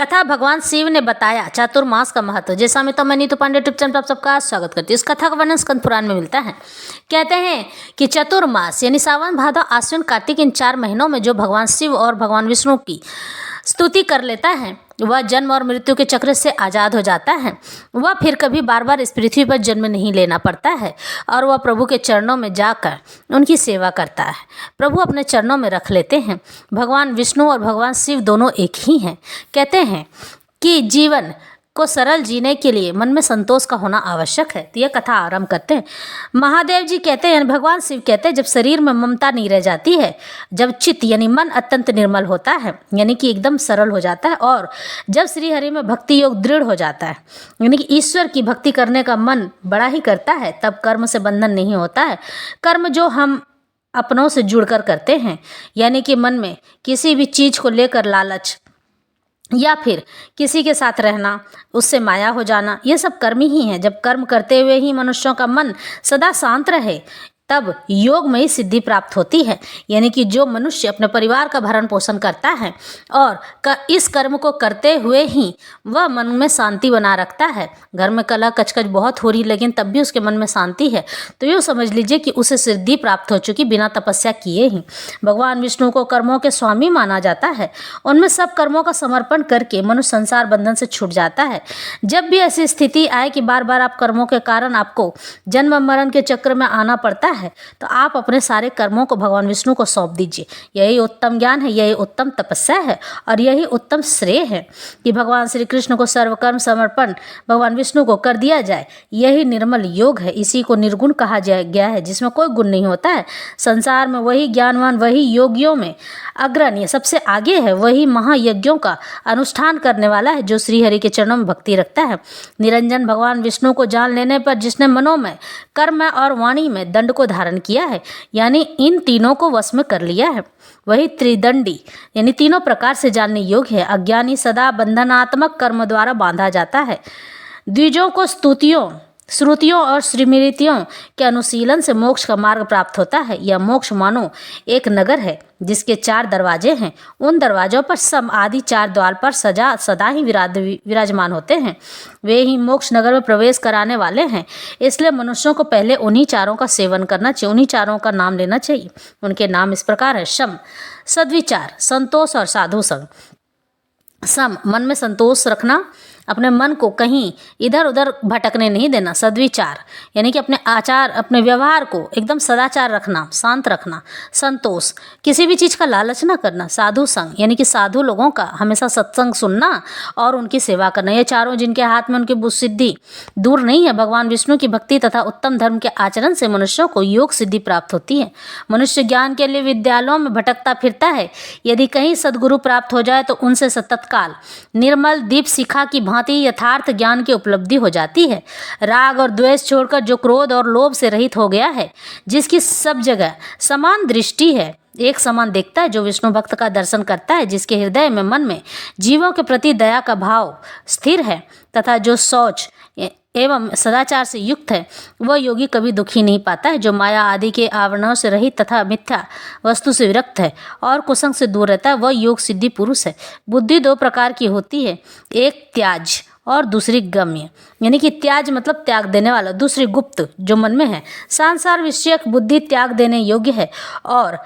कथा भगवान शिव ने बताया चातुर्मास का महत्व। जैसा मैं तो मैं नीतू पांडे यूट्यूब चैनल पर आप सबका स्वागत करती हूँ। इस कथा का वर्णन स्कंद पुराण में मिलता है। कहते हैं कि चतुर्मास यानी सावन भादौ आश्विन कार्तिक इन 4 महीनों में जो भगवान शिव और भगवान विष्णु की स्तुति कर लेता है वह जन्म और मृत्यु के चक्र से आज़ाद हो जाता है। वह फिर कभी बार बार इस पृथ्वी पर जन्म नहीं लेना पड़ता है और वह प्रभु के चरणों में जाकर उनकी सेवा करता है। प्रभु अपने चरणों में रख लेते हैं। भगवान विष्णु और भगवान शिव दोनों एक ही हैं। कहते हैं कि जीवन को सरल जीने के लिए मन में संतोष का होना आवश्यक है। तो यह कथा आरंभ करते हैं। महादेव जी कहते हैं, भगवान शिव कहते हैं, जब शरीर में ममता नहीं रह जाती है, जब चित्त यानी मन अत्यंत निर्मल होता है यानी कि एकदम सरल हो जाता है, और जब श्री हरि में भक्ति योग दृढ़ हो जाता है यानी कि ईश्वर की भक्ति करने का मन बड़ा ही करता है, तब कर्म से बंधन नहीं होता है। कर्म जो हम अपनों से जुड़कर करते हैं यानी कि मन में किसी भी चीज़ को लेकर लालच या फिर किसी के साथ रहना, उससे माया हो जाना, ये सब कर्म ही हैं। जब कर्म करते हुए ही मनुष्यों का मन सदा शांत रहे तब योग में ही सिद्धि प्राप्त होती है। यानी कि जो मनुष्य अपने परिवार का भरण पोषण करता है और इस कर्म को करते हुए ही वह मन में शांति बना रखता है, घर में कलह कचकच बहुत हो रही लेकिन तब भी उसके मन में शांति है, तो यूँ समझ लीजिए कि उसे सिद्धि प्राप्त हो चुकी बिना तपस्या किए ही। भगवान विष्णु को कर्मों के स्वामी माना जाता है। उनमें सब कर्मों का समर्पण करके मनुष्य संसार बंधन से छूट जाता है। जब भी ऐसी स्थिति आए कि बार बार आप कर्मों के कारण आपको जन्म मरण के चक्र में आना पड़ता है, तो आप अपने सारे कर्मों को भगवान विष्णु को सौंप दीजिए। यही उत्तम ज्ञान है, यही उत्तम तपस्या है और यही उत्तम श्रेय है कि भगवान श्री कृष्ण को सर्वकर्म समर्पण भगवान विष्णु को कर दिया जाए। यही निर्मल योग है। इसी को निर्गुण कहा गया है, जिसमें कोई गुण नहीं होता है। संसार में वही ज्ञानवान, वही योगियों में अग्रणी सबसे आगे है, वही महायज्ञों का अनुष्ठान करने वाला है जो श्री हरि के चरणों में भक्ति रखता है। निरंजन भगवान विष्णु को जान लेने पर जिसने मनों में, कर्म में और वाणी में दंड को धारण किया है यानी इन तीनों को वश में कर लिया है, वही त्रिदंडी यानी तीनों प्रकार से जानने योग्य है। अज्ञानी सदा बंधनात्मक कर्म द्वारा बांधा जाता है। द्विजों को स्तुतियों, श्रुतियों और स्मृतियों के अनुशीलन से मोक्ष का मार्ग प्राप्त होता है। यह मोक्ष मानो एक नगर है जिसके 4 दरवाजे हैं। उन दरवाजों पर सम आदि 4 द्वार पर सदा ही विराजमान होते हैं। वे ही मोक्ष नगर में प्रवेश कराने वाले हैं। इसलिए मनुष्यों को पहले उन्हीं 4 का सेवन करना चाहिए, उन्हीं 4 का नाम लेना चाहिए। उनके नाम इस प्रकार है: शम सद्विचार, संतोष और साधु संग। सम मन में संतोष रखना, अपने मन को कहीं इधर उधर भटकने नहीं देना। सद्विचार यानी कि अपने आचार, अपने व्यवहार को एकदम सदाचार रखना, शांत रखना। संतोष, किसी भी चीज़ का लालच ना करना। साधु संग यानी कि साधु लोगों का हमेशा सत्संग सुनना और उनकी सेवा करना। ये 4 जिनके हाथ में उनकी बुद्धि सिद्धि दूर नहीं है। भगवान विष्णु की भक्ति तथा उत्तम धर्म के आचरण से मनुष्यों को योग सिद्धि प्राप्त होती है। मनुष्य ज्ञान के लिए विद्यालयों में भटकता फिरता है। यदि कहीं सद्गुरु प्राप्त हो जाए तो उनसे तत्काल निर्मल दीप शिखा की भांति यथार्थ ज्ञान की उपलब्धि हो जाती है। राग और द्वेष छोड़कर जो क्रोध और लोभ से रहित हो गया है, जिसकी सब जगह समान दृष्टि है, एक समान देखता है, जो विष्णु भक्त का दर्शन करता है, जिसके हृदय में मन में जीवों के प्रति दया का भाव स्थिर है तथा जो शौच एवं सदाचार से युक्त है, वह योगी कभी दुखी नहीं पाता है। जो माया आदि के आवरणों से रहित तथा मिथ्या वस्तु से विरक्त है और कुसंग से दूर रहता है, वह योग सिद्धि पुरुष है। बुद्धि 2 प्रकार की होती है, एक त्याज और दूसरी गम्य यानी कि त्याज मतलब त्याग देने वाला, दूसरी गुप्त जो मन में है। संसार विषयक बुद्धि त्याग देने योग्य है और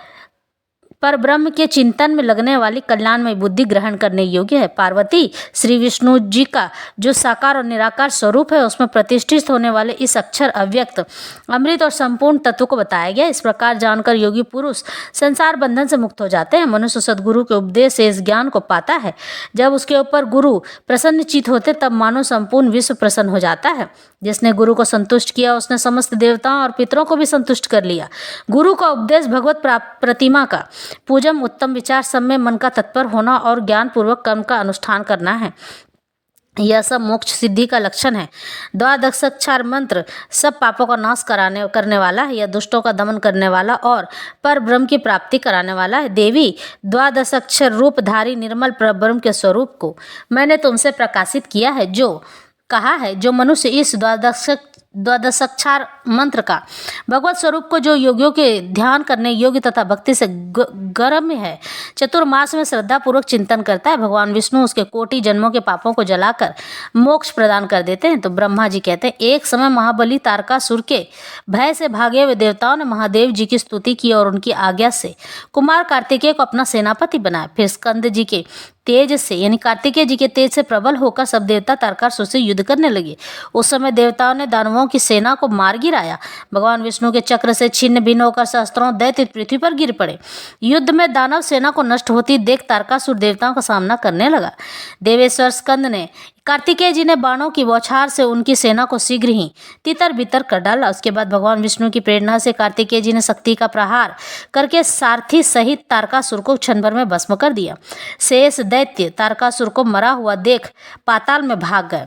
पर ब्रह्म के चिंतन में लगने वाली कल्याणमय बुद्धि ग्रहण करने योग्य है। पार्वती श्री विष्णु जी का जो साकार और निराकार स्वरूप है, उसमें प्रतिष्ठित होने वाले इस अक्षर, अव्यक्त, अमृत और संपूर्ण तत्व को बताया गया। इस प्रकार जानकर योगी पुरुष संसार बंधन से मुक्त हो जाते हैं। मनुष्य सद्गुरु के उपदेश से इस ज्ञान को पाता है। जब उसके ऊपर गुरु प्रसन्नचित होते तब मानो संपूर्ण विश्व प्रसन्न हो जाता है। जिसने गुरु को संतुष्ट किया उसने समस्त देवताओं और पितरों को भी संतुष्ट कर लिया। गुरु का उपदेश, भगवत प्रतिमा का पूजन, उत्तम विचार, सब में मन का तत्पर होना और ज्ञान पूर्वक कर्म का अनुष्ठान करना है। यह सब मोक्ष सिद्धि का लक्षण है। द्वादशाक्षर मंत्र सब पापों का नाश करने वाला है। यह दुष्टों का दमन करने वाला और पर ब्रह्म की प्राप्ति कराने वाला है। देवी द्वादशाक्षर रूपधारी निर्मल परब्रह्म के स्वरूप को मैंने तुमसे प्रकाशित किया है। जो कहा है, जो मनुष्य इस द्वादशाक्षर मंत्र का भगवत स्वरूप को जो योगियों के ध्यान करने योग्य तथा भक्ति से गर्म है, चतुर्मास में श्रद्धा पूर्वक चिंतन करता है, भगवान विष्णु उसके कोटि जन्मों के पापों को जलाकर मोक्ष प्रदान कर देते हैं। तो ब्रह्मा जी कहते हैं, एक समय महाबली तारकासुर के भय से भागे हुए देवताओं ने महादेव जी की स्तुति की और उनकी आज्ञा से कुमार कार्तिकेय को अपना सेनापति बनाया। फिर स्कंद जी के तेज से यानी कार्तिकेय जी के तेज से प्रबल होकर सब देवता तारकासुर से युद्ध करने लगे। उस समय देवताओं ने दानवों की सेना को मार गिराया। भगवान विष्णु के चक्र से छिन्न भिन्न होकर सहस्त्रों दैत्य पृथ्वी पर गिर पड़े। युद्ध में दानव सेना को नष्ट होती देख तारकासुर देवताओं का सामना करने लगा। देवेश्वर स्कंद ने कार्तिकेय जी ने बाणों की बौछार से उनकी सेना को शीघ्र ही तितर बितर कर डाला। उसके बाद भगवान विष्णु की प्रेरणा से कार्तिकेय जी ने शक्ति का प्रहार करके सारथी सहित तारकासुर को क्षण भर में भस्म कर दिया। शेष दैत्य तारकासुर को मरा हुआ देख पाताल में भाग गए।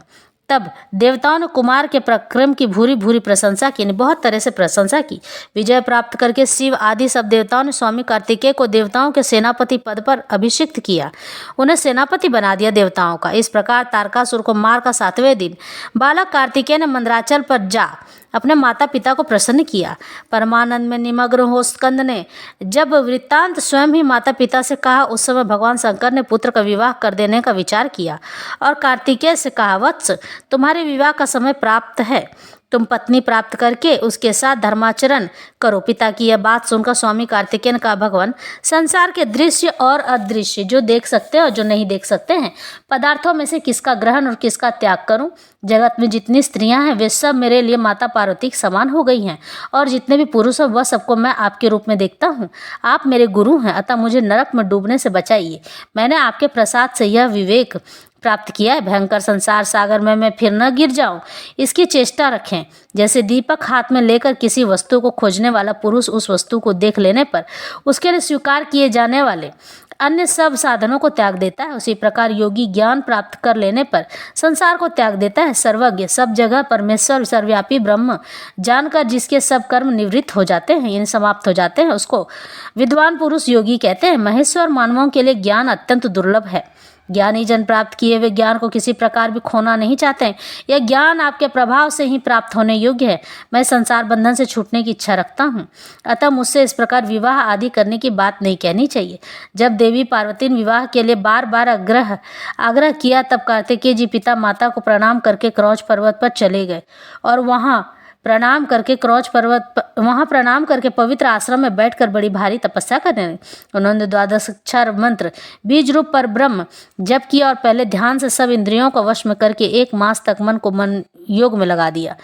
तब देवताओं ने कुमार के पराक्रम की भूरी भूरी प्रशंसा की, बहुत तरह से प्रशंसा की। विजय प्राप्त करके शिव आदि सब देवताओं ने स्वामी कार्तिकेय को देवताओं के सेनापति पद पर अभिषिक्त किया, उन्हें सेनापति बना दिया देवताओं का। इस प्रकार तारकासुर को मार का 7वें दिन बालक कार्तिकेय ने मंदराचल पर जा अपने माता पिता को प्रसन्न किया। परमानंद में निमग्न हो स्कंद ने जब वृत्तांत स्वयं ही माता पिता से कहा, उस समय भगवान शंकर ने पुत्र का विवाह कर देने का विचार किया और कार्तिकेय से कहा, वत्स तुम्हारे विवाह का समय प्राप्त है, तुम पत्नी प्राप्त करके उसके साथ धर्माचरण करो। पिता की यह बात सुनकर स्वामी कार्तिकेय ने कहा, भगवान संसार के दृश्य और अदृश्य जो देख सकते हैं और जो नहीं देख सकते हैं पदार्थों में से किसका ग्रहण और किसका त्याग करूं? जगत में जितनी स्त्रियां हैं वे सब मेरे लिए माता पार्वती के समान हो गई हैं और जितने भी पुरुष हैं वह सबको मैं आपके रूप में देखता हूँ। आप मेरे गुरु हैं, अतः मुझे नरक में डूबने से बचाइए। मैंने आपके प्रसाद से यह विवेक प्राप्त किया है, भयंकर संसार सागर में मैं फिर न गिर जाऊं, इसकी चेष्टा रखें। जैसे दीपक हाथ में लेकर किसी वस्तु को खोजने वाला पुरुष उस वस्तु को देख लेने पर उसके लिए स्वीकार किए जाने वाले अन्य सब साधनों को त्याग देता है, उसी प्रकार योगी ज्ञान प्राप्त कर लेने पर संसार को त्याग देता है। सर्वज्ञ सब जगह परमेश्वर सर्वव्यापी ब्रह्म जानकर जिसके सब कर्म निवृत्त हो जाते हैं यानी समाप्त हो जाते हैं उसको विद्वान पुरुष योगी कहते हैं। महेश्वर मानवों के लिए ज्ञान अत्यंत दुर्लभ है। ज्ञानी जन प्राप्त किए हुए ज्ञान को किसी प्रकार भी खोना नहीं चाहते हैं। यह ज्ञान आपके प्रभाव से ही प्राप्त होने योग्य है। मैं संसार बंधन से छूटने की इच्छा रखता हूँ, अतः मुझसे इस प्रकार विवाह आदि करने की बात नहीं कहनी चाहिए। जब देवी पार्वती ने विवाह के लिए बार बार आग्रह किया तब कार्तिकेय जी पिता माता को प्रणाम करके क्रौच पर्वत पर चले गए और वहाँ प्रणाम करके पवित्र आश्रम में बैठकर बड़ी भारी तपस्या करने लगे। उन्होंने द्वादशाक्षर मंत्र बीज रूप पर ब्रह्म जप किया और पहले ध्यान से सब इंद्रियों को वश में करके 1 मास तक मन को मन योग में लगा दिया,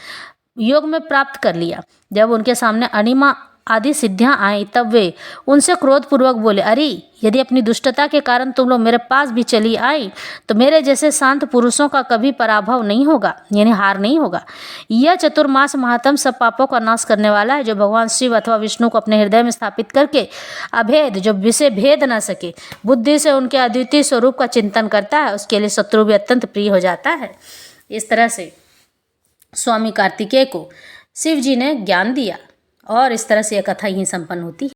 योग में प्राप्त कर लिया। जब उनके सामने अणिमा आदि सिद्धियां आई तब वे उनसे क्रोधपूर्वक बोले, अरे यदि अपनी दुष्टता के कारण तुम लोग मेरे पास भी चली आई तो मेरे जैसे शांत पुरुषों का कभी पराभव नहीं होगा यानी हार नहीं होगा। यह चतुर्मास महात्म सब पापों का नाश करने वाला है। जो भगवान शिव अथवा विष्णु को अपने हृदय में स्थापित करके अभेद जो विषय भेद न सके बुद्धि से उनके अद्वितीय स्वरूप का चिंतन करता है उसके लिए शत्रु भी अत्यंत प्रिय हो जाता है। इस तरह से स्वामी कार्तिकेय को शिव जी ने ज्ञान दिया और इस तरह से यह कथा यहीं संपन्न होती है।